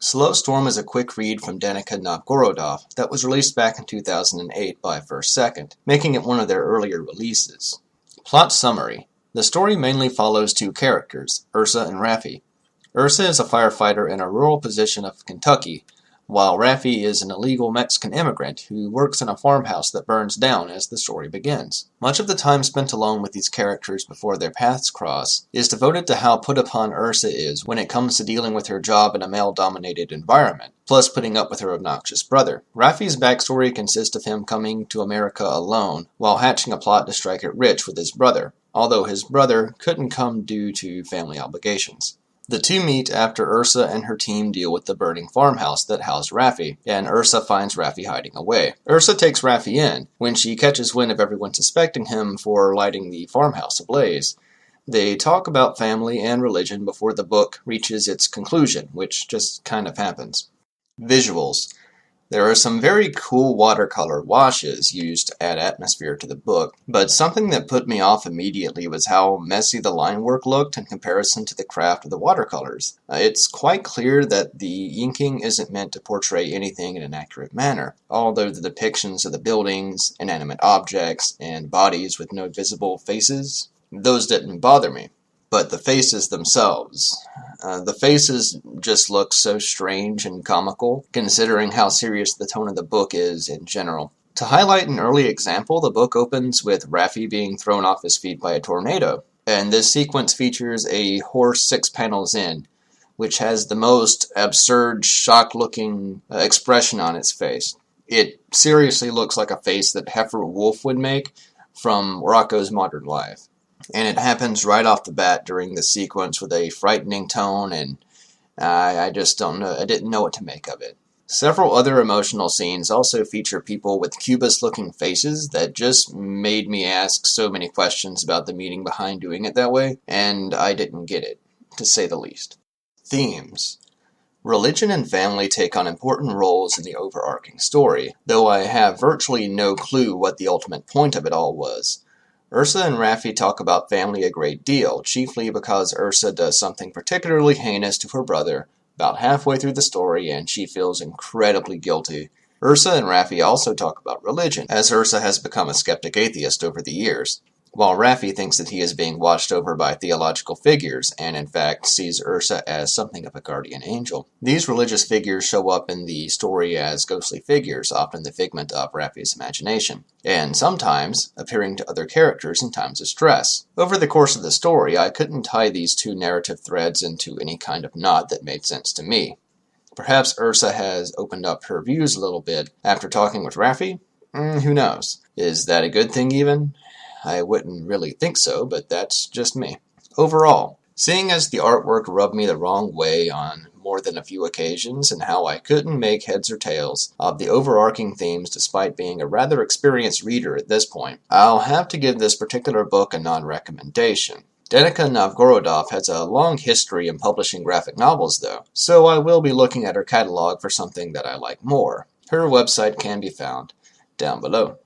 Slow Storm is a quick read from Danica Novgorodov that was released back in 2008 by First Second, making it one of their earlier releases. Plot summary. The story mainly follows two characters, Ursa and Raffi. Ursa is a firefighter in a rural position of Kentucky, while Raffi is an illegal Mexican immigrant who works in a farmhouse that burns down as the story begins. Much of the time spent alone with these characters before their paths cross is devoted to how put upon Ursa is when it comes to dealing with her job in a male-dominated environment, plus putting up with her obnoxious brother. Raffi's backstory consists of him coming to America alone while hatching a plot to strike it rich with his brother, although his brother couldn't come due to family obligations. The two meet after Ursa and her team deal with the burning farmhouse that housed Raffi, and Ursa finds Raffi hiding away. Ursa takes Raffi in when she catches wind of everyone suspecting him for lighting the farmhouse ablaze. They talk about family and religion before the book reaches its conclusion, which just kind of happens. Visuals. There are some very cool watercolor washes used to add atmosphere to the book, but something that put me off immediately was how messy the line work looked in comparison to the craft of the watercolors. It's quite clear that the inking isn't meant to portray anything in an accurate manner, although the depictions of the buildings, inanimate objects, and bodies with no visible faces, those didn't bother me. But the faces themselves. The faces just look so strange and comical, considering how serious the tone of the book is in general. To highlight an early example, the book opens with Raffi being thrown off his feet by a tornado, and this sequence features a horse 6 panels in, which has the most absurd, shocked-looking expression on its face. It seriously looks like a face that Heifer Wolf would make from Rocko's Modern Life. And it happens right off the bat during the sequence with a frightening tone, and I just don't know. I didn't know what to make of it. Several other emotional scenes also feature people with cubist-looking faces that just made me ask so many questions about the meaning behind doing it that way, and I didn't get it, to say the least. Themes. Religion and family take on important roles in the overarching story, though I have virtually no clue what the ultimate point of it all was. Ursa and Raffi talk about family a great deal, chiefly because Ursa does something particularly heinous to her brother about halfway through the story, and she feels incredibly guilty. Ursa and Raffi also talk about religion, as Ursa has become a skeptic atheist over the years, while Raffi thinks that he is being watched over by theological figures, and in fact sees Ursa as something of a guardian angel. These religious figures show up in the story as ghostly figures, often the figment of Raffi's imagination, and sometimes appearing to other characters in times of stress. Over the course of the story, I couldn't tie these two narrative threads into any kind of knot that made sense to me. Perhaps Ursa has opened up her views a little bit after talking with Raffi? Who knows? Is that a good thing even? I wouldn't really think so, but that's just me. Overall, seeing as the artwork rubbed me the wrong way on more than a few occasions and how I couldn't make heads or tails of the overarching themes despite being a rather experienced reader at this point, I'll have to give this particular book a non-recommendation. Danica Novgorodov has a long history in publishing graphic novels though, so I will be looking at her catalog for something that I like more. Her website can be found down below.